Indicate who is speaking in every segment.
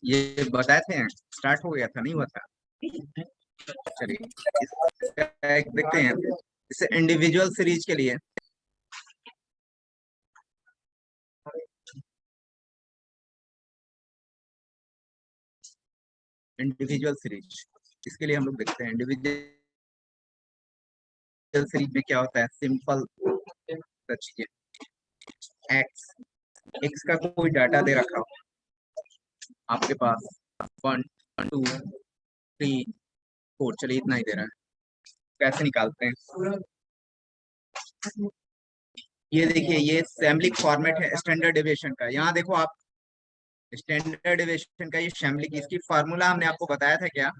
Speaker 1: ये बताए थे, स्टार्ट हो गया था, नहीं हुआ था। चलिए इसका एक देखते हैं, इसे इंडिविजुअल सीरीज के लिए इंडिविजुअल सीरीज, इसके लिए हम लोग देखते हैं इंडिविजुअल सीरीज में क्या होता है। सिंपल चीजें, एक्स एक्स का कोई डाटा दे रखा हो आपके पास, 1 2 3 4, चलिए इतना ही दे रहा है। कैसे निकालते हैं, ये देखिए, ये सैम्बलिक फॉर्मेट है स्टैंडर्ड डेविएशन का। यहाँ देखो आप, स्टैंडर्ड डेविएशन का ये सैम्बलिक, इसकी फार्मूला हमने आपको बताया था क्या।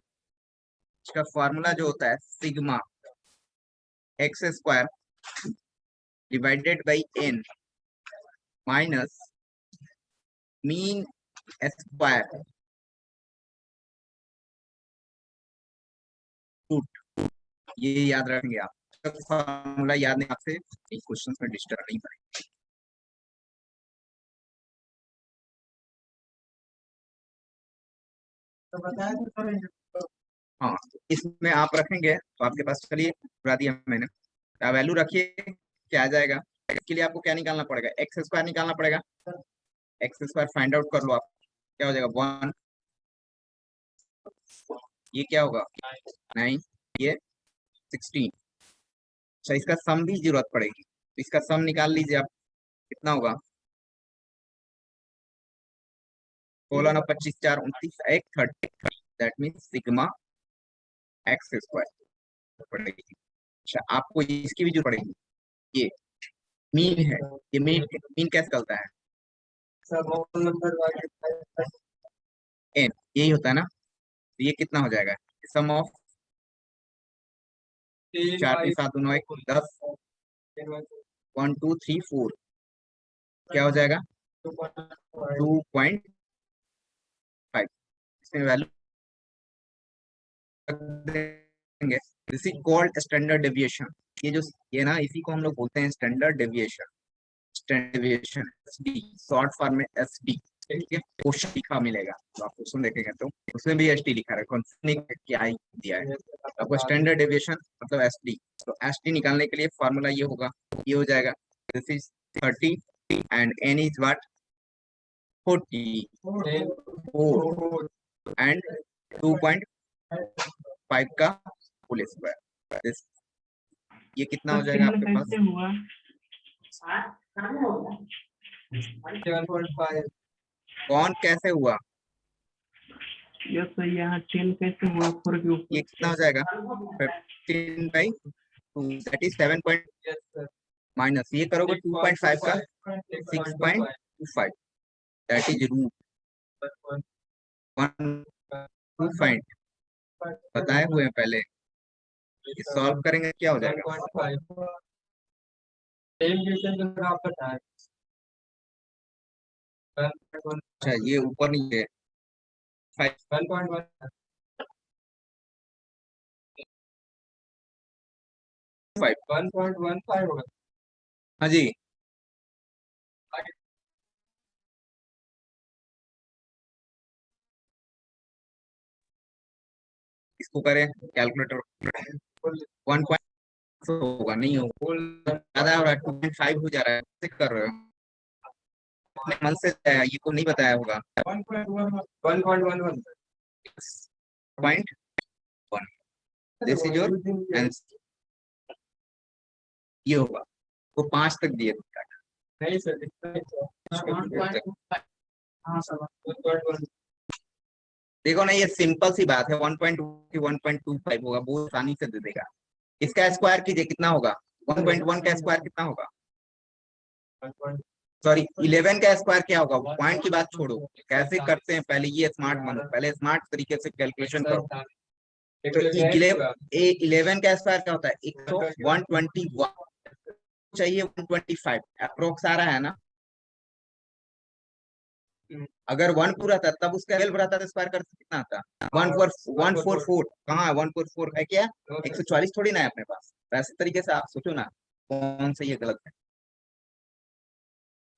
Speaker 1: इसका फार्मूला जो होता है sigma x square divided by n minus mean square root. ये याद रखेंगे आप, फॉर्मूला याद नहीं आपसे क्वेश्चन में डिस्टर्ब नहीं करेंगे। हाँ, इसमें आप रखेंगे तो आपके पास, चलिए पूरा दिया मैंने, वैल्यू रखिए, क्या आ जाएगा। इसके लिए आपको क्या निकालना पड़ेगा, एक्स स्क्वायर निकालना पड़ेगा। एक्स स्क्वायर फाइंड आउट कर लो आप, क्या हो जाएगा 1, ये क्या होगा 9, ये 16। अच्छा, इसका सम भी जरूरत पड़ेगी, तो इसका सम निकाल लीजिए आप, कितना होगा 16 और 25 4 29 1 30, that mean sigma x square पड़ेगी। अच्छा, आपको इसकी भी जरूरत पड़ेगी, ये मीन है, ये मीन मीन कैसे चलता है, एन यही होता है ना। तो ये कितना हो जाएगा, सम ऑफ 4 के साथ दोनों 10, 1 2 3 4, क्या हो जाएगा 2.5। इसमें वैल्यू देंगे, this is called standard deviation. ये जो, ये ना, इसी को हम लोग बोलते हैं standard deviation. Standard deviation SD, short form में एसडी। क्वेश्चन लिखा मिलेगा, तो आप क्वेश्चन देखेंगे तो उसमें भी एसडी लिखा है, कौन क्या ही दिया है आपको, स्टैंडर्ड डेविएशन मतलब एसडी। तो एसडी निकालने के लिए फॉर्मूला ये होगा, ये हो जाएगा this is 30 and n is what 44 and 2.5 का होल स्क्वायर। ये कितना हो जाएगा आपके पास, 7.5। कौन कैसे हुआ,
Speaker 2: यस सर, यहाँ 10 कैसे हुआ 4 के ऊपर?
Speaker 1: ये कितना हो जाएगा 15/2, दैट इज 7 पॉइंट, माइनस ये करोगे 2.5 का 6.25, दैट इज रूट 125 बताए हुए हैं पहले। ये सॉल्व करेंगे क्या हो जाएगा, अच्छा ये ऊपर नहीं है 1.15 होगा। हाँ जी, इसको करें कैलकुलेटर, 1 होगा, नहीं होगा, ज्यादा हो रहा है, 2.5 हो जा रहा है, कैसे कर रहे हो अपने मन से, ये तो नहीं बताया होगा 1.1 दिस इज योर आंसर, ये होगा। वो 5 तक दिए नहीं सर, देखो ना, ये सिंपल सी बात है, 1.2 की 1.25 होगा, बहुत आसानी से दे देगा। इसका स्क्वायर कीजिए, कितना होगा 1.1 का स्क्वायर कितना होगा, सॉरी 11 का स्क्वायर क्या होगा, पॉइंट की बात छोड़ो, कैसे करते हैं पहले, ये स्मार्ट बनो, पहले स्मार्ट तरीके से कैलकुलेशन करो। तो 11 का स्क्वायर क्या होता है, 121 चाहिए, 125 अप्रोक्स आ रहा है ना। अगर 1 पूरा था तब उसका 12 रहता तो स्क्वायर करते कितना आता, 144 कहाँ है, 144 है क्या, 144 थोड़ी ना है अपने पास। वैसे तरीके से आप सोचो ना, कौन सा ये गलत है,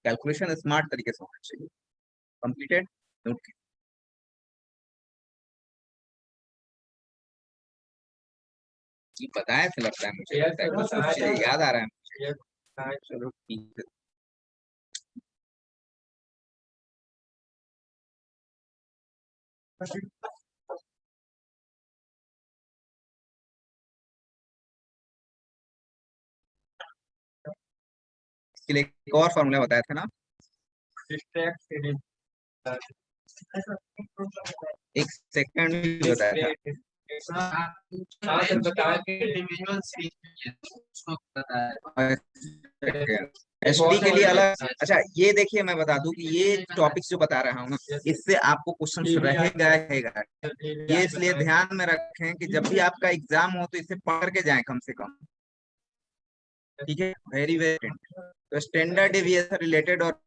Speaker 1: कैलकुलेशन स्मार्ट तरीके से होना चाहिए। कंप्लीटेड, नोट ये बताया था, लगता है मुझे, लगता है कुछ कुछ चीजें याद आ रहा है मुझे। चलो ठीक है। इसके लिए एक और फॉर्मूला बताया था ना, एक सेकंड में बताया था। एसटी के लिए अलग। अच्छा ये देखिए, मैं बता दूं कि ये टॉपिक्स जो बता रहा हूँ ना, इससे आपको क्वेश्चन रहेगा रहेगा। ये इसलिए ध्यान में रखें कि जब भी आपका एग्जाम हो तो इसे पढ़ के जाएं कम से कम। ठीक है, वेरी वेरी। तो स्टैंडर्ड डेविएशन रिलेटेड और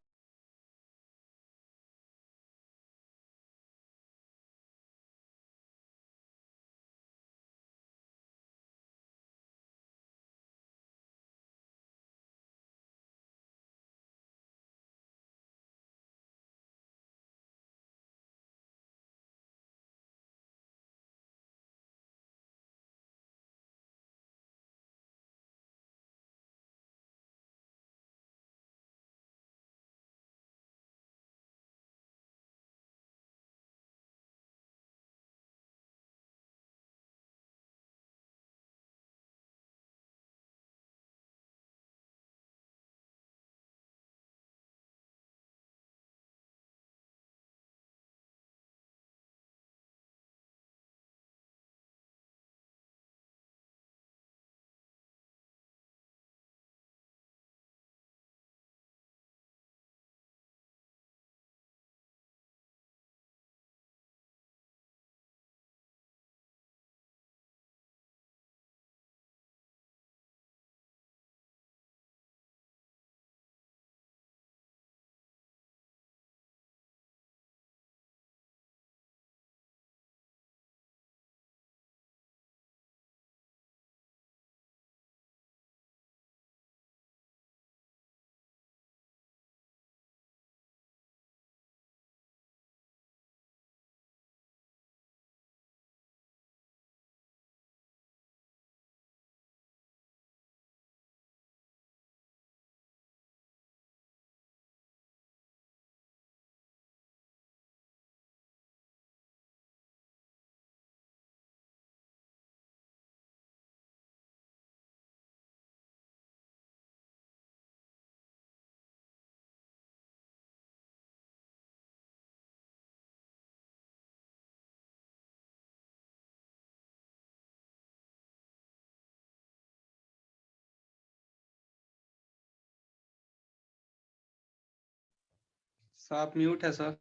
Speaker 3: सर आप म्यूट है सर।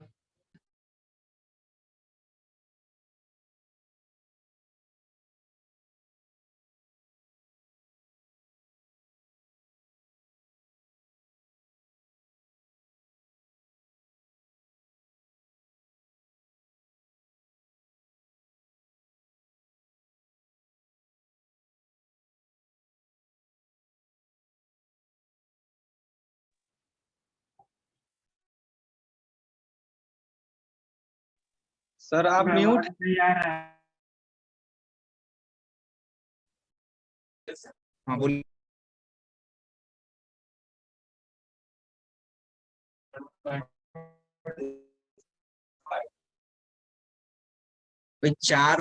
Speaker 3: सर आप म्यूट।
Speaker 2: नहीं आ रहा है।
Speaker 1: हाँ बोलिए। भाई चार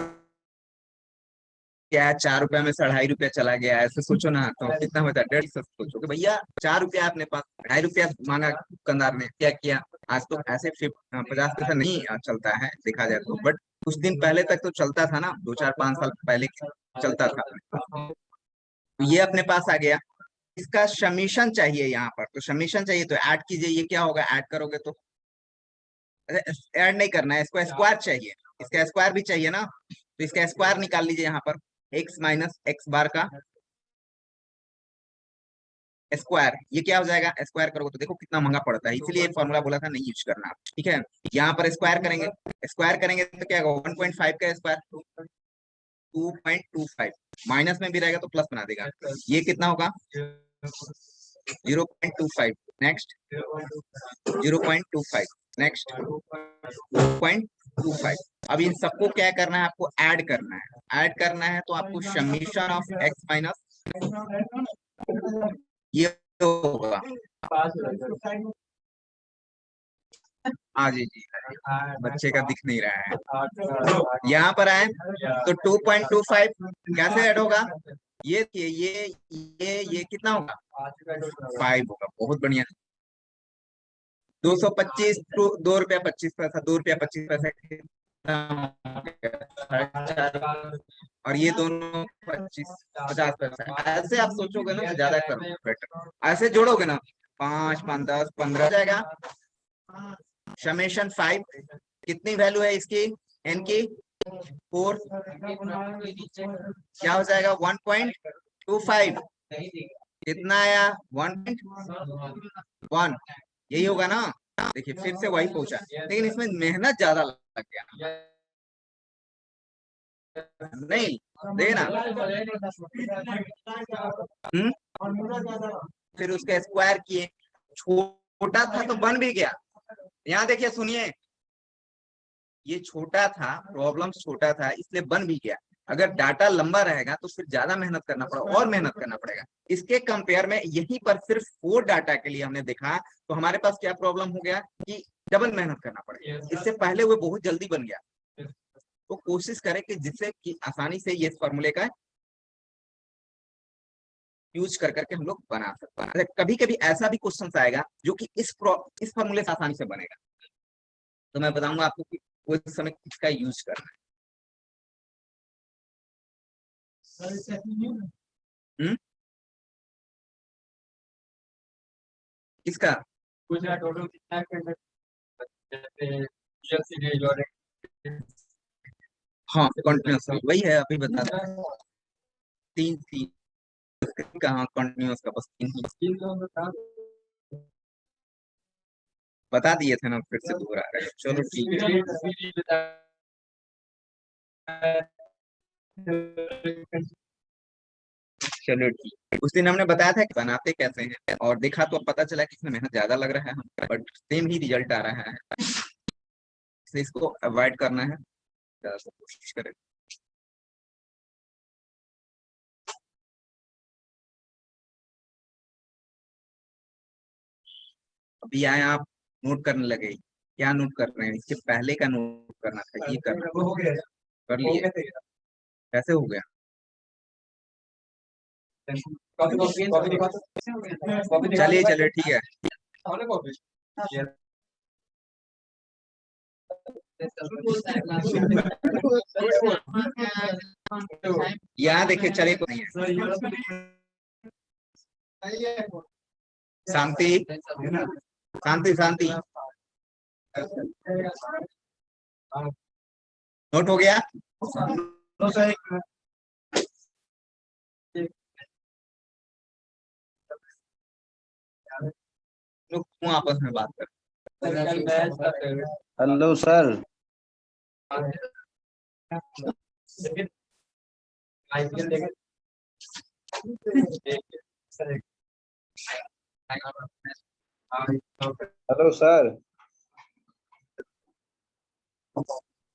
Speaker 1: क्या है, 4 रुपया में से 2.5 रुपया चला गया, ऐसे सोचो ना, तो कितना होता है, 150 सोचो कि भैया 4 रुपया अपने पास, 2.5 रुपया मांगा दुकानदार ने, क्या किया। आज तो ऐसे 50 पैसा नहीं चलता है देखा जाए तो, बट कुछ दिन पहले तक तो चलता था ना, 2 4 5 साल पहले चलता था। तो ये अपने पास आ गया। इसका समीशन चाहिए यहाँ पर, तो समीशन चाहिए तो ऐड कीजिए, ये क्या होगा, ऐड करोगे तो, ऐड नहीं करना है, इसको स्क्वायर चाहिए, इसका स्क्वायर भी चाहिए ना, तो इसका स्क्वायर निकाल लीजिए यहाँ पर, x माइनस एक्स बार का स्क्वायर, ये क्या हो जाएगा, स्क्वायर करोगे तो देखो कितना महंगा पड़ता है, इसीलिए फॉर्मूला बोला था नहीं यूज करना। ठीक है, यहाँ पर स्क्वायर करेंगे, स्क्वायर करेंगे तो क्या होगा, 1.5 का स्क्वायर 2.25, माइनस में भी रहेगा तो प्लस बना देगा, ये कितना होगा 0.25, नेक्स्ट 0.25, नेक्स्ट 2.25। अब इन सबको क्या करना है, आपको ऐड करना है। ऐड करना है तो आपको समीशन ऑफ एक्स माइनस ये होगा। हाँ जी जी, बच्चे का दिख नहीं रहा है। यहाँ पर आए तो 2.25 कैसे ऐड होगा? ये कितना होगा? 5 होगा। बहुत बढ़िया। 225 टू 2 रुपया 25 पैसा, 2 रुपया 25 पैसा कितना हो गया? और ये दोनों 50 पैसा। ऐसे आप सोचोगे ना तो ज्यादा करो बेटर। ऐसे जोड़ोगे ना 5 5 10 15 जाएगा। समेशन 5 कितनी वैल्यू है इसकी? एन की 4, क्या हो जाएगा? 1.25। कितना आया? 1.1। यही होगा ना? देखिए फिर से वही पहुंचा, लेकिन इसमें मेहनत ज्यादा लग गया नहीं? देखिए ना। हम्म। फिर उसका स्क्वायर किए, छोटा था तो बन भी गया। यहाँ देखिए, सुनिए, ये छोटा था, प्रॉब्लम छोटा था इसलिए बन भी गया। अगर डाटा लंबा रहेगा तो फिर ज्यादा मेहनत करना पड़ेगा, और मेहनत करना पड़ेगा। इसके कंपेयर में यहीं पर सिर्फ 4 डाटा के लिए हमने देखा तो हमारे पास क्या प्रॉब्लम हो गया कि डबल मेहनत करना पड़ेगा। इससे पहले वो बहुत जल्दी बन गया। तो कोशिश करें कि जिससे कि आसानी से ये फॉर्मूले का यूज कर करके हम लोग बना सकते हैं। कभी कभी ऐसा भी क्वेश्चन आएगा जो कि इस फॉर्मूले से आसानी से बनेगा, तो मैं बताऊंगा आपको कि उस समय किसका यूज करना है। किसका? हाँ, कंटिन्यूस वही है, अभी बता रहा हूँ। 3 3 कहाँ कंटिन्यूस का, बस 3 ही बता दिए थे ना, फिर से दोहरा रहे हैं। चलो ठीक है। चलो ठीक। उस दिन हमने बताया था कि बनाते कैसे हैं, और देखा तो अब पता चला कि इसमें मेहनत ज्यादा लग रहा है, बट सेम ही रिजल्ट आ रहा है। इसलिए इसको अवॉइड करना है, ज्यादा से कोशिश करें। अभी आए आप नोट करने लगे, क्या नोट कर रहे हैं? इसके पहले का नोट करना था, ये करना कर लिए। कैसे हो गया? चलिए चलिए ठीक है। यहाँ देखिए, चलिए कोई नहीं है। शांति शांति शांति। नोट हो गया? लोग क्यों आपस में बात कर?
Speaker 3: Hello sir. Hello sir.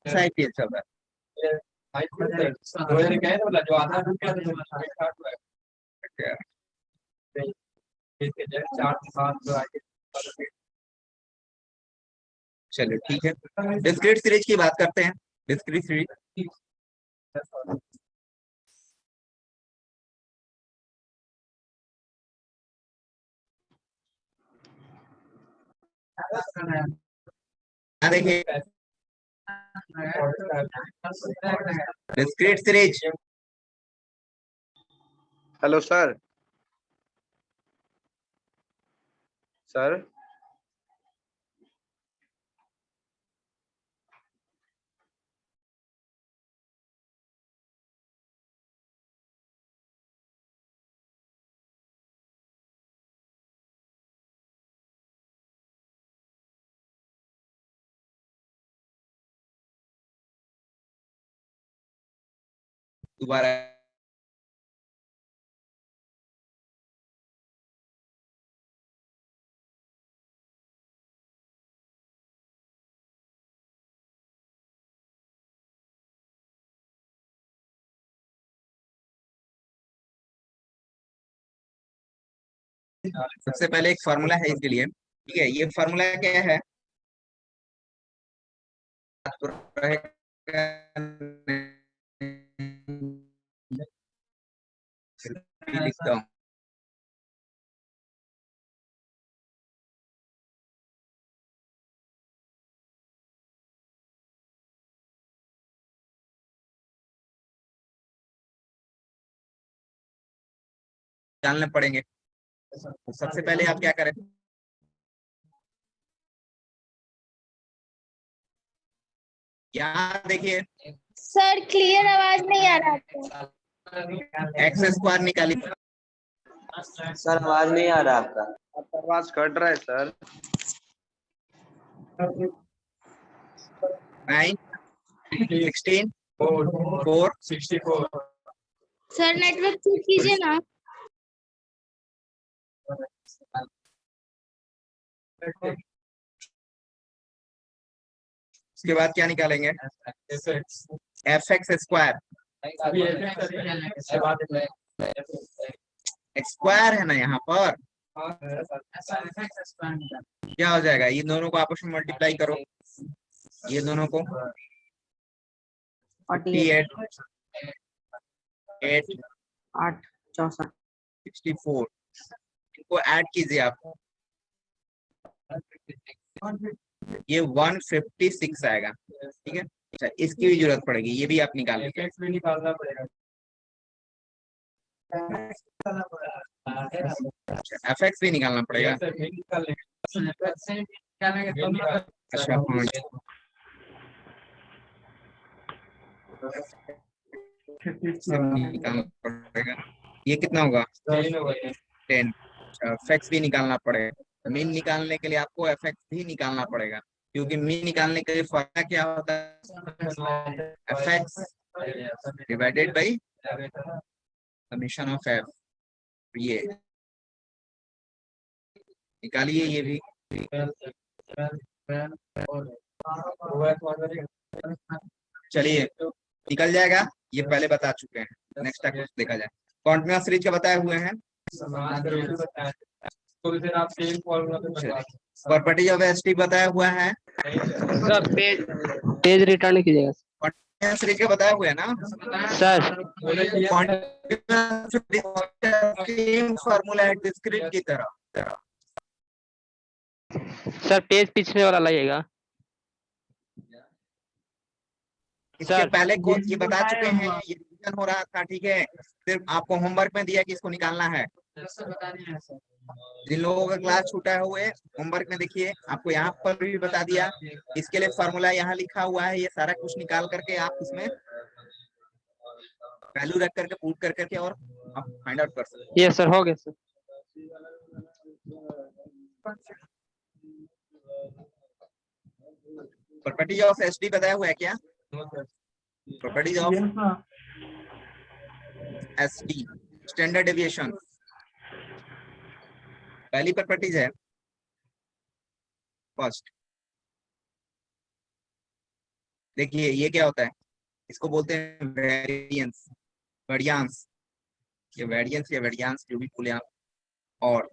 Speaker 1: IPL चल रहा है। चलो ठीक है, डिस्क्रीट सीरीज की बात करते हैं। डिस्क्रीट सीरीज देखिए, discrete series.
Speaker 3: Hello sir. Sir.
Speaker 1: दोबारा सबसे पहले एक फार्मूला है इसके लिए, ठीक है। ये फार्मूला क्या है, लिखता हूँ। जानने पड़ेंगे। तो सबसे पहले आप क्या करें, यहाँ देखिए
Speaker 4: सर क्लियर आवाज नहीं आ रहा आपका।
Speaker 1: एक्स स्क्वायर निकालिए।
Speaker 3: सर आवाज नहीं आ रहा आपका। आपका आवाज कट रहा है सर।
Speaker 1: 9 16 4 64।
Speaker 4: सर नेटवर्क चेक कीजिए ना।
Speaker 1: उसके बाद क्या निकालेंगे, एफ एक्स स्क्वायर। स्क्वायर है ना यहाँ पर, क्या हो जाएगा, ये दोनों को आपस में मल्टीप्लाई करो, ये दोनों को 48 8
Speaker 2: 8 64
Speaker 1: 64, इनको ऐड कीजिए आप, ये 156 आएगा, ठीक है। अच्छा, इसकी भी जरूरत पड़ेगी, ये भी आप निकाल लीजिए। एफ एक्स भी निकालना पड़ेगा। अच्छा हाँ, से निकालना पड़ेगा, ये कितना होगा 10। अच्छा एफ एक्स भी निकालना पड़ेगा, मीन निकालने के लिए आपको एफ एक्स भी निकालना पड़ेगा, क्योंकि मीन निकालने के लिए फॉर्मूला क्या होता है, F x divided by summation of F. ये निकालिए, ये भी चलिए निकल जाएगा, ये पहले बता चुके हैं। नेक्स्ट टाइम देखा जाए, कॉन्टिन्यूअस सीरीज का बताए हुए हैं। प्रॉपर्टी ऑफ एसटी बताया हुआ है,
Speaker 2: पेज रिटर्न कीजिएगा
Speaker 1: कॉन्टिन्यूअस सीरीज का बताया हुआ है ना
Speaker 2: सर।
Speaker 1: सेम फार्मूला है डिस्क्रीट की तरह।
Speaker 2: सर पेज पिछले वाला लाइएगा
Speaker 1: इसके
Speaker 2: सर।
Speaker 1: पहले को ये बता चुके हैं, ये रिवीजन हो रहा था, ठीक है। सिर्फ आपको होमवर्क में दिया कि इसको निकालना है। जिन लोगों का क्लास छूटा हुए होमवर्क में देखिए, आपको यहाँ पर भी बता दिया, इसके लिए फार्मूला यहाँ लिखा हुआ है, ये सारा कुछ निकाल करके आप इसमें वैल्यू रख करके पुट कर करके और आप फाइंड आउट कर सकते
Speaker 2: ये सर हो गया सर।
Speaker 1: प्रॉपर्टी ऑफ एसडी बताया हुआ है क्या, properties of SD standard deviation, पहली प्रॉपर्टीज है फर्स्ट। देखिए ये क्या होता है, इसको बोलते हैं वेरिएंस, वेरियांस, ये वेरिएंस या वेरियांस जो भी बोले आप। और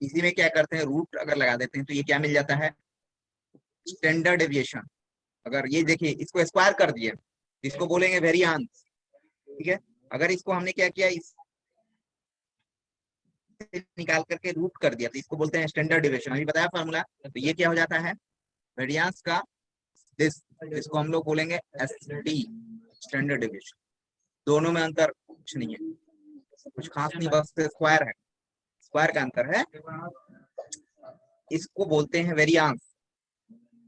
Speaker 1: इसी में क्या करते हैं, रूट अगर लगा देते हैं तो ये क्या मिल जाता है, स्टैंडर्ड डेविएशन। अगर ये देखिए इसको स्क्वायर कर दिए, इसको बोलेंगे वेरियांस, ठीक है। अगर इसको हमने क्या किया, इस निकाल करके रूट कर दिया तो इसको बोलते हैं स्टैंडर्ड डेविएशन, अभी बताया फार्मूला। तो ये क्या हो जाता है, वेरियांस का दिस, इसको हम लोग बोलेंगे एसडी स्टैंडर्ड डेविएशन। दोनों में अंतर कुछ नहीं है, कुछ खास नहीं, बस स्क्वायर है, स्क्वायर का अंतर है। इसको बोलते हैं वेरियांस,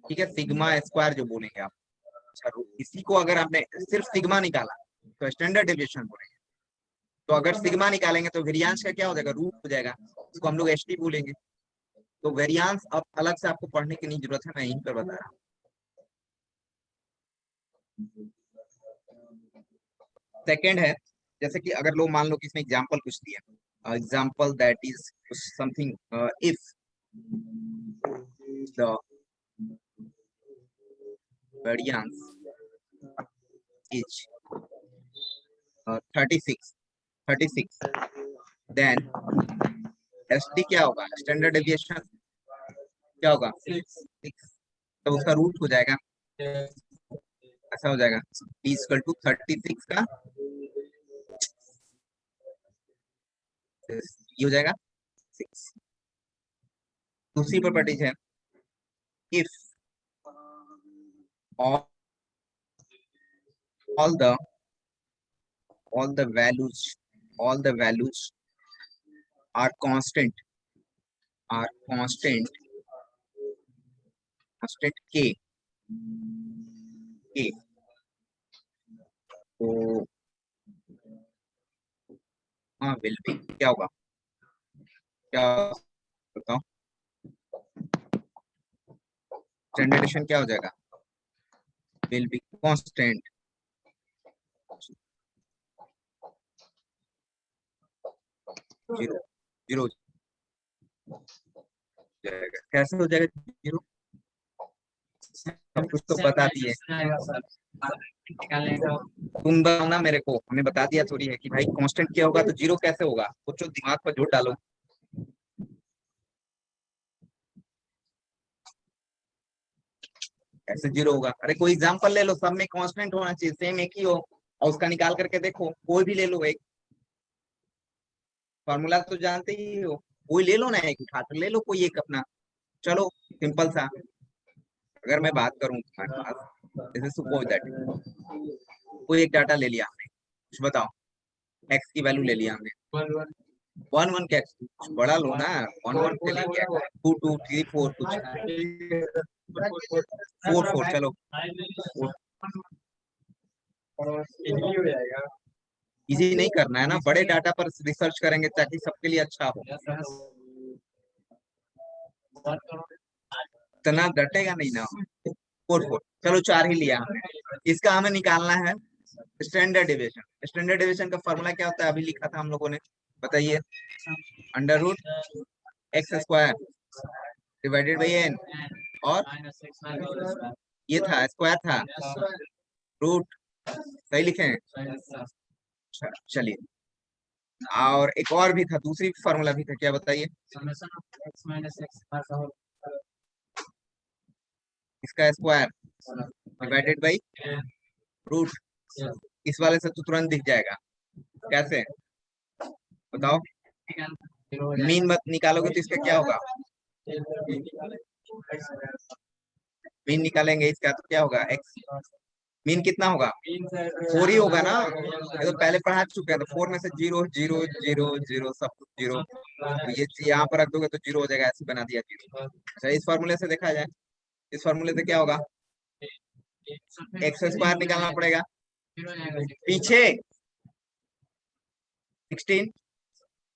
Speaker 1: ठीक है, सिग्मा स्क्वायर जो बोलेंगे आप। अच्छा इसी को अगर आपने सिर्फ सिग्मा निकाला तो स्टैंडर्ड डेविएशन बोलेंगे। तो अगर सिग्मा निकालेंगे तो वेरियांस का क्या हो जाएगा, रूट हो जाएगा, इसको हम लोग एसटी बोलेंगे। तो वेरियांस अब अलग से आपको पढ़ने की नहीं जरूरत है, मैं यहीं पर बता रहा हूँ। सेकेंड है, जैसे कि अगर लोग मान लो कि इसमें एग्जाम्पल कुछ दिया, example that is something, if the variance is 36 then SD क्या होगा, स्टैंडर्ड डेविएशन क्या होगा 6, तो उसका रूट हो जाएगा, ऐसा हो जाएगा p इक्वल टू 36 का ये हो जाएगा 6। दूसरी प्रॉपर्टीज है, if all the all the values all the values are constant constant k तो हाँ विल बी क्या होगा, क्या बताओ, स्टैंडर्डेशन क्या हो जाएगा, will be constant, zero zero जाएगा। कैसे हो जाएगा जीरो, सब कुछ तो बता दिए, तुम बताओ ना मेरे को, हमने बता दिया थोड़ी है कि भाई कांस्टेंट क्या होगा तो जीरो कैसे होगा, कुछ दिमाग पर जोर डालो। कैसे जीरो होगा, अरे कोई एग्जांपल ले लो, सब में कांस्टेंट होना चाहिए, सेम एक ही हो, और उसका निकाल करके देखो, कोई भी ले लो एक, फॉर्मूला तो जानते ही हो, कोई ले लो ना, एक उठा कर ले लो कोई एक अपना, चलो सिंपल सा। अगर मैं बात करूं तुम्हारे पास, जैसे सपोज दैट कोई एक डाटा ले लिया हमने, कुछ बताओ, एक्स की वैल्यू ले लिया हमने, 1 1 क्या, कुछ बड़ा लो ना, 1 1 के लिए क्या, 2 2 3 4 कुछ 4 4 चलो, इजी नहीं करना है ना, बड़े डाटा पर रिसर्च करेंगे ताकि सबके लिए अच्छा हो, इतना डटेगा नहीं ना। 4 4 चलो 4 ही लिया हमने, इसका हमें निकालना है स्टैंडर्ड डेविएशन। स्टैंडर्ड डेविएशन का फॉर्मूला क्या होता है, अभी लिखा था हम लोगों ने, बताइए, under root x square divided by n, और ये था स्क्वायर था, रूट, सही लिखे हैं, चलिए, और एक और भी था, दूसरी फॉर्मूला भी था, क्या बताइए, इसका स्क्वायर डिवाइडेड बाई रूट, इस वाले से तो तुरंत दिख जाएगा, कैसे बताओ, मीन मत निकालोगे तो इसका क्या होगा, मीन निकालेंगे इसका तो क्या होगा, एक्स, मीन कितना होगा, 4 ही होगा ना, ये तो पहले पढ़ा चुके हैं, तो 4 में से 0 0 0 0 सब कुछ 0, तो ये यहाँ पर रख दोगे तो 0 हो जाएगा, ऐसे बना दिया 0। अच्छा इस फॉर्मूले से देखा जाए, इस फॉर्मूले से क्या होगा, एक्स स्क्वायर निकालना पड़ेगा, पीछे 16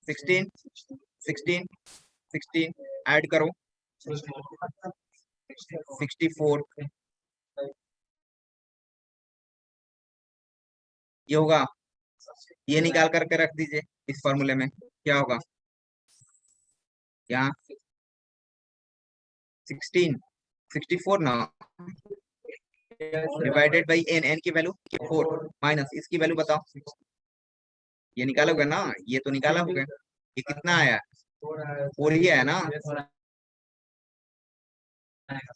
Speaker 1: 16 16 16 ऐड करो 64, ये होगा, ये निकाल करके रख दीजिए इस फॉर्मूले में, क्या होगा, यहाँ 16 64 ना, डिवाइडेड बाई एन, एन की वैल्यू 4 माइनस इसकी वैल्यू बताओ, ये निकालोगे ना, ये तो निकाला होगा, ये कितना आया, 4 ही आया ना,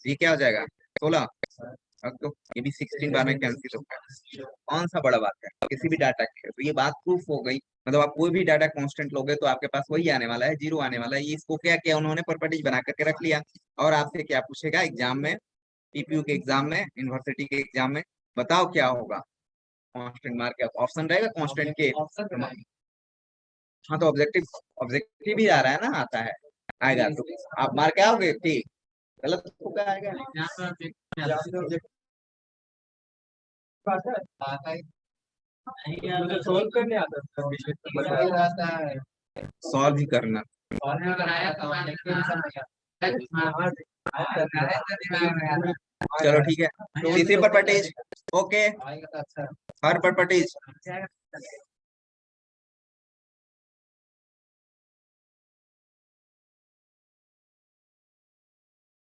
Speaker 1: ये क्या हो जाएगा 16, अब तो ये भी 16 बार में कैंसिल होगा, कौन सा बड़ा बात है, किसी भी डाटा के, तो ये बात प्रूफ हो गई, मतलब आप कोई भी डाटा कांस्टेंट लोगे तो आपके पास वही आने वाला है, जीरो आने वाला है, ये इसको क्या किया उन्होंने, प्रॉपर्टीज बना करके रख लिया। और आपसे क्या पूछेगा एग्जाम में, पीपीयू के एग्जाम में, यूनिवर्सिटी के एग्जाम में, बताओ क्या होगा, कांस्टेंट मार के ऑप्शन रहेगा कांस्टेंट के, हाँ तो ऑब्जेक्टिव, ऑब्जेक्टिव भी आ रहा है ना, आता है, आएगा तो आप मार के आओगे, ठीक, गलत होगा आएगा, सॉल्व ही करना, चलो ठीक है, तीसरी properties, okay, her properties,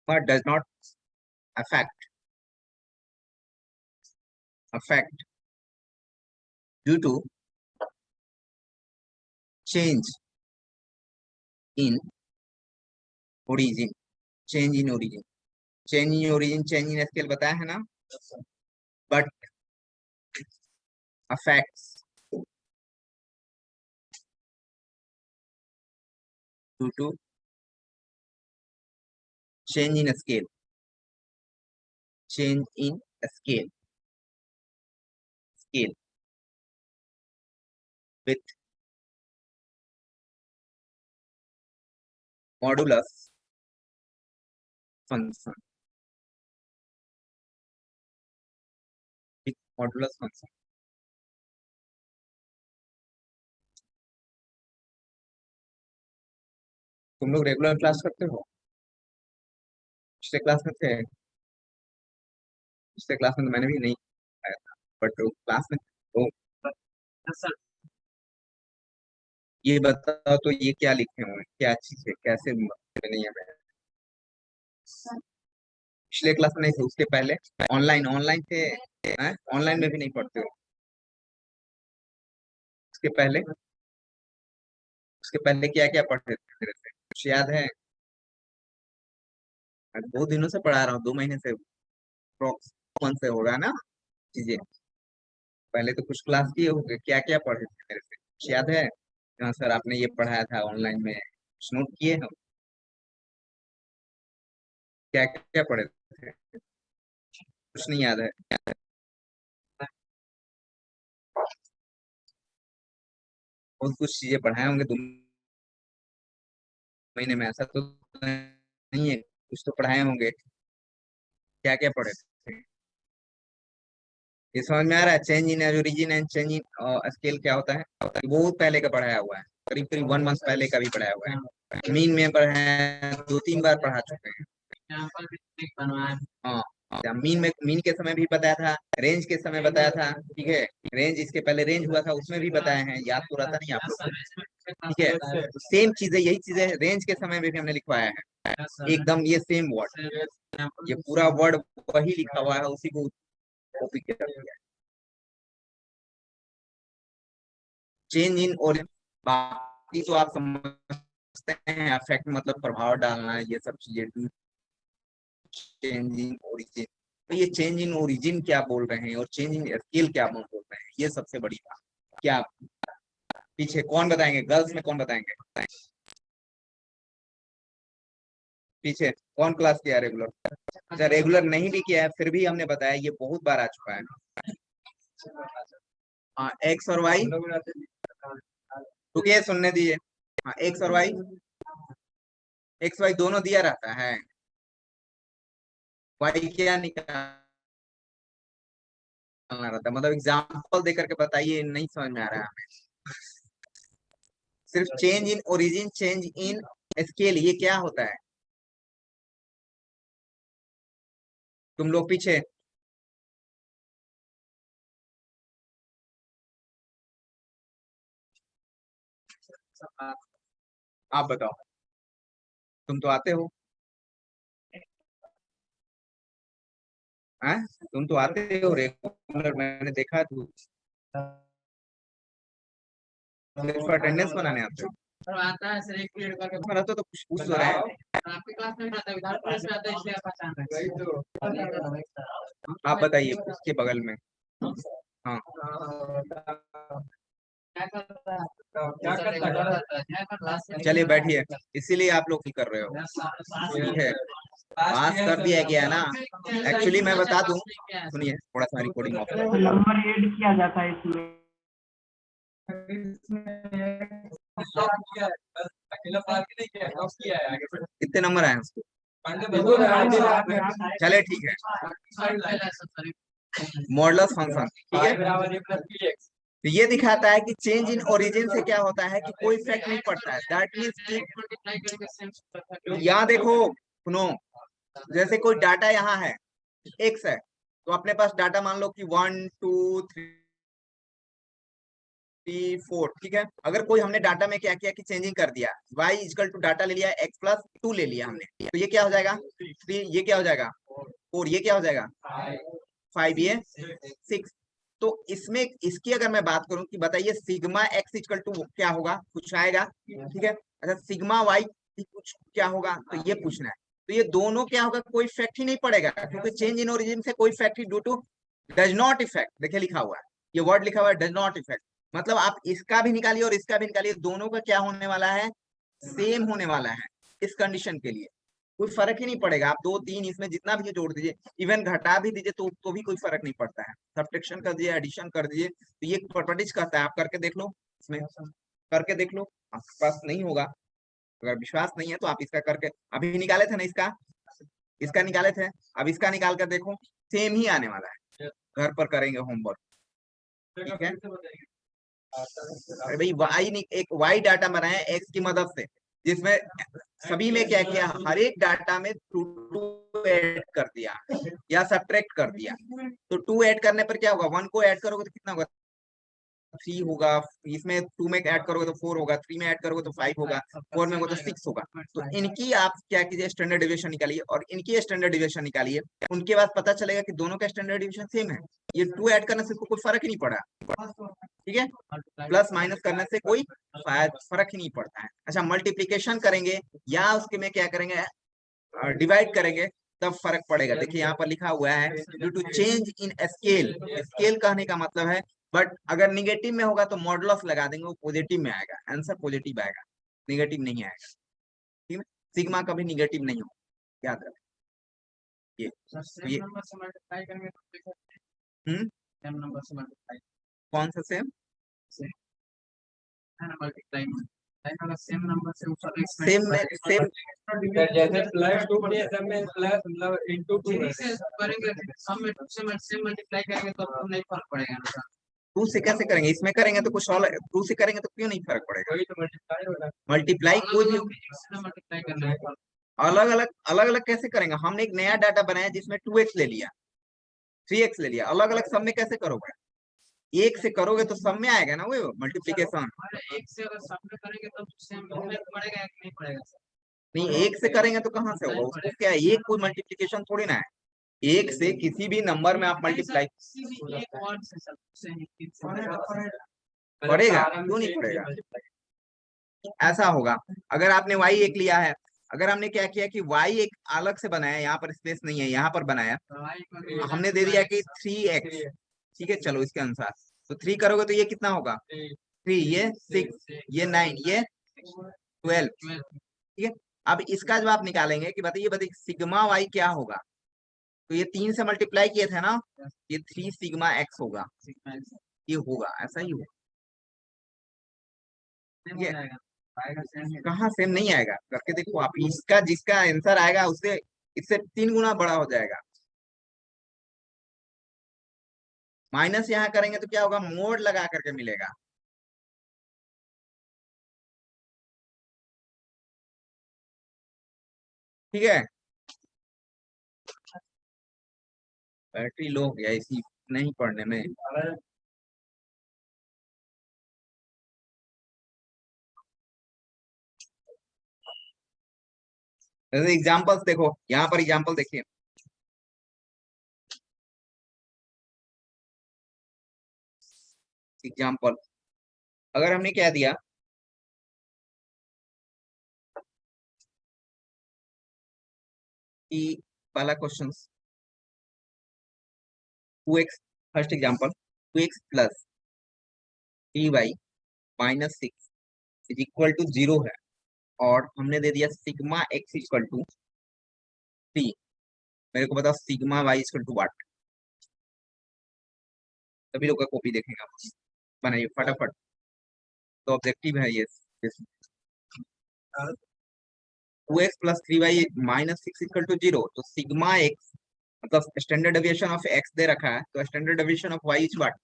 Speaker 1: but does not affect due to change in origin, change in origin, change in origin, change in scale बताया है ना, but affects due to change in scale, change in scale, scale with modulus function, with modulus function. तुम लोग regular class करते हो? पिछले class में थे? पिछले क्लास में तो मैंने भी नहीं आया था, बट क्लास में तो ये बताओ तो ये क्या लिखे हुए हैं, क्या चीज है, कैसे नहीं है? पिछले क्लास में नहीं थे, उसके पहले ऑनलाइन ऑनलाइन थे, ऑनलाइन में भी नहीं पढ़ते हो? उसके पहले, उसके पहले क्या क्या पढ़ते थे मेरे से कुछ याद है? मैं 2 दिनों से पढ़ा रहा हूँ, 2 महीने से, अप्रॉक्स मंथ से होगा ना चीजें। पहले तो कुछ क्लास किए होंगे, क्या क्या पढ़े थे मेरे से कुछ याद है? हाँ सर आपने ये पढ़ाया था ऑनलाइन में, कुछ नोट किए हम? क्या क्या पढ़े थे? कुछ नहीं याद है? बहुत कुछ चीजें पढ़ाए होंगे 2 महीने में, ऐसा तो नहीं है, कुछ तो पढ़ाए होंगे। क्या क्या पढ़े थे? ये समझ में आ रहा है? Change in origin and change in scale क्या होता है? ये बहुत पहले का पढ़ाया हुआ है, करीब करीब 1 मंथ पहले का भी पढ़ाया हुआ है। मीन में पढ़ा है, 2-3 बार पढ़ा चुके हैं। हाँ, मीन में, मीन के समय भी बताया था, रेंज के समय बताया था, ठीक है। रेंज, इसके पहले रेंज हुआ था उसमें भी बताए हैं, याद तो रहता नहीं आप लोग को, ठीक है। तो सेम चीजें, यही चीजें रेंज के समय में भी हमने लिखवाया है, एकदम ये सेम वर्ड, ये पूरा वर्ड वही लिखा हुआ है, उसी को कॉपी किया गया है। चेंज इन और बाकी तो आप समझते हैं, अफेक्ट मतलब प्रभाव डालना, ये सब चीजें। चेंज इन ओरिजिन, तो ये चेंज इन ओरिजिन क्या बोल रहे हैं और चेंज इन स्केल क्या बोल रहे हैं, ये सबसे बड़ी बात। क्या पीछे कौन बताएंगे? गर्ल्स में कौन बताएंगे? पीछे कौन क्लास किया रेगुलर? अच्छा, रेगुलर नहीं भी किया है फिर भी हमने बताया, ये बहुत बार आ चुका है। हाँ, एक्स और वाई, रुकिए सुनने दीजिए। हाँ, एक्स और वाई, एक्स वाई दोनों दिया रहता है, वाई क्या निकालना रहता है, मतलब एग्जाम्पल दे करके बताइए, नहीं समझ में आ रहा है हमें। सिर्फ change in origin, change in scale, ये क्या होता है? तुम लोग पीछे, आप बताओ, तुम तो आते हो, हैं? तुम तो आते हो रेगुलर, मैंने देखा तू सिर्फ अटेंडेंस बनाने आते हो।
Speaker 2: आता है सर, एक पीरियड करके
Speaker 1: मेरा तो कुछ पूछ तो रहे हैं।
Speaker 2: आपके क्लास में आता है, उधर क्लास में आता है, इसलिए आप पहचान रहे हैं।
Speaker 1: आप बताइए उसके बगल में। हाँ,
Speaker 2: क्या करता है?
Speaker 1: चलिए बैठिए, इसीलिए आप लोग की कर रहे हो, ठीक है। पास कर दिया गया ना, एक्चुअली मैं बता दूं, सुनिए थोड़ा सा रिकॉर्डिंग ऑफ है।
Speaker 2: नंबर ऐड किया जाता है इसमें।
Speaker 1: कितने नंबर आए हैं उसको? चले ठीक है, मॉडुलस फंक्शन, ठीक है। तो ये दिखाता है कि चेंज इन ओरिजिन से क्या होता है कि कोई इफेक्ट नहीं पड़ता है, दैट मीन्स यहाँ देखो, सुनो, जैसे कोई डाटा यहाँ है, एक्स है, तो अपने पास डाटा मान लो कि 1 2 3 4, ठीक है। अगर कोई हमने डाटा में क्या किया कि चेंजिंग कर दिया, y इक्वल टू डाटा ले लिया x+2 ले लिया हमने, तो ये क्या हो जाएगा 3, ये क्या हो जाएगा 4, ये क्या हो जाएगा 5, ये 6, तो इसमें इसकी अगर मैं बात करूं कि बताइए सिग्मा एक्स इक्वल टू क्या होगा, कुछ आएगा, ठीक है। अच्छा सिग्मा वाई कुछ क्या होगा, तो ये पूछना है। तो ये दोनों क्या होगा, कोई इफेक्ट ही नहीं पड़ेगा, क्योंकि चेंज इन ओरिजिन से कोई इफेक्ट ही due to does not effect, देखिए लिखा हुआ है, ये वर्ड लिखा हुआ है डज नॉट इफेक्ट, मतलब आप इसका भी निकालिए और इसका भी निकालिए, दोनों का क्या होने वाला है, सेम होने वाला है इस कंडीशन के लिए, कोई फर्क ही नहीं पड़ेगा। आप 2 3 इसमें जितना भी जोड़ दीजिए, इवन घटा भी दीजिए तो भी कोई फर्क नहीं पड़ता है। सब्ट्रैक्शन कर दीजिए, एडिशन कर दीजिए, तो ये प्रॉपर्टीज कहता है, आप करके देख लो, इसमें करके देख लो, आपके पास नहीं होगा, अगर विश्वास नहीं है तो आप इसका करके, अभी निकाले थे ना इसका निकाले थे, अब इसका निकाल कर देखो, सेम ही आने वाला है, घर पर करेंगे होमवर्क, ठीक है। अरे भाई वाई एक वाई डाटा बनाया एक्स की मदद से, जिसमें सभी में क्या किया, हर एक डाटा में टू ऐड कर दिया या सब्ट्रैक्ट कर दिया। तो 2 ऐड करने पर क्या होगा, 1 को ऐड करोगे तो कितना होगा, 3 होगा, इसमें 2 में ऐड करोगे तो 4 होगा, 3 में ऐड करोगे तो 5 होगा, 4 में होगा तो 6 होगा। तो इनकी आप क्या कीजिए, स्टैंडर्ड डिविएशन निकालिए और इनकी स्टैंडर्ड डिविएशन निकालिए, उनके बाद पता चलेगा कि दोनों का स्टैंडर्ड डिविएशन सेम है। ये 2 ऐड करने से कोई फर्क ही नहीं पड़ा, ठीक है, प्लस माइनस करने से कोई फर्क ही नहीं पड़ता है। अच्छा मल्टीप्लीकेशन करेंगे या उसके में क्या करेंगे, डिवाइड करेंगे, तब फर्क पड़ेगा। देखिए यहाँ पर लिखा हुआ है due to change in scale, scale कहने का मतलब है, बट अगर निगेटिव में होगा तो मॉडुलस लगा देंगे, वो पॉजिटिव में आएगा, आंसर पॉजिटिव आएगा, निगेटिव नहीं आएगा, ठीक है। सिग्मा कभी निगेटिव नहीं होगा, याद रखें ये। तो ये
Speaker 2: नंबर से मल्टीप्लाई करेंगे तो देखो, सेम नंबर से मल्टीप्लाई
Speaker 1: कौन सा सेम,
Speaker 2: है ना, मल्टीप्लाई अगर सेम नंबर से ऊपर
Speaker 1: सेम में सेम,
Speaker 3: जैसे प्लस 2 के सब में प्लस मतलब इनटू 2
Speaker 2: से करेंगे, सम में से मल्टीप्लाई करेंगे तो आपको नहीं फर्क पड़ेगा ना।
Speaker 1: 2 से कैसे करेंगे, इसमें करेंगे तो कुछ और, 2 से करेंगे तो क्यों नहीं फर्क पड़ेगा,
Speaker 3: वही तो मल्टीप्लाई होगा।
Speaker 1: मल्टीप्लाई कोई भी
Speaker 2: मल्टीप्लाई करना है,
Speaker 1: अलग अलग कैसे करेंगे, हमने एक नया डाटा बनाया जिसमें 2x ले लिया, 3x ले लिया, अलग अलग सब में कैसे करोगे, एक से करोगे तो सब में आएगा ना वो मल्टीप्लीकेशन।
Speaker 2: एक से अगर सम में करेंगे तो सेम पड़ेगा कि नहीं पड़ेगा,
Speaker 1: नहीं एक से करेंगे तो कहाँ से होगा, उसको क्या है, एक कोई मल्टीप्लीकेशन थोड़ी ना है, एक से किसी भी नंबर में आप मल्टीप्लाई
Speaker 2: एक वर्ड से सबसे
Speaker 1: पड़ेगा, क्यों नहीं पड़ेगा, ऐसा होगा। अगर आपने y एक लिया है, अगर हमने क्या किया कि y एक अलग से बनाया, यहाँ पर स्पेस नहीं है, यहाँ पर बनाया, हमने दे दिया कि 3x, ठीक है, चलो इसके अनुसार, तो 3 करोगे तो ये कितना होगा, 3, ये 6, ये 9, ये 12, ठीक है। अब इसका जब आप निकालेंगे कि बताइए सिग्मा वाई क्या होगा, तो ये 3 से मल्टीप्लाई किए थे ना, ये 3 सिग्मा एक्स होगा, ये होगा, ऐसा ही होगा, ये कहाँ सेम नहीं आएगा, करके देखो आप, इसका जिसका आंसर आएगा उससे इससे 3 गुना बड़ा हो जाएगा। माइनस यहाँ करेंगे तो क्या होगा, मोड लगा करके मिलेगा, ठीक है। बैटरी लो हो गया इसी नहीं पढ़ने में, जैसे एग्जांपल्स देखो, यहाँ पर एग्जांपल देखिए, एग्जांपल अगर हमने क्या दिया कि पहला question 2x, first example 2x plus 3y minus 6 is equal to 0 है, और हमने दे दिया सिग्मा x इक्वल टू 3, मेरे को बताओ sigma y equal to what, सभी लोग का कॉपी देखेंगे आप, बनाइए फटाफट, तो ऑब्जेक्टिव है ये। 2x plus 3y minus 6 equal to 0, तो सिग्मा x मतलब स्टैंडर्ड डेविएशन ऑफ x दे रखा है, तो standard deviation of y is what,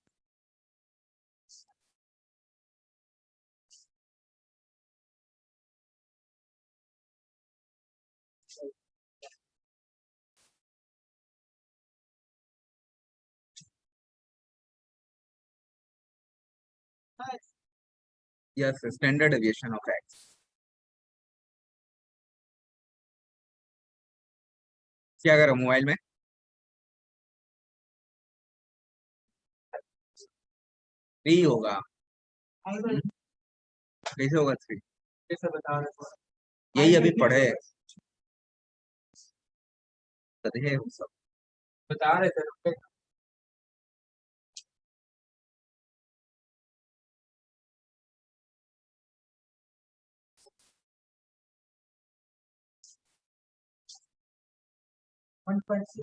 Speaker 1: yes standard deviation of x, क्या करो मोबाइल में 3 होगा। कैसे होगा 3?
Speaker 2: कैसे बता रहे हो?
Speaker 1: यही अभी पढ़े है हम सब।
Speaker 2: बता रहे थे 1.6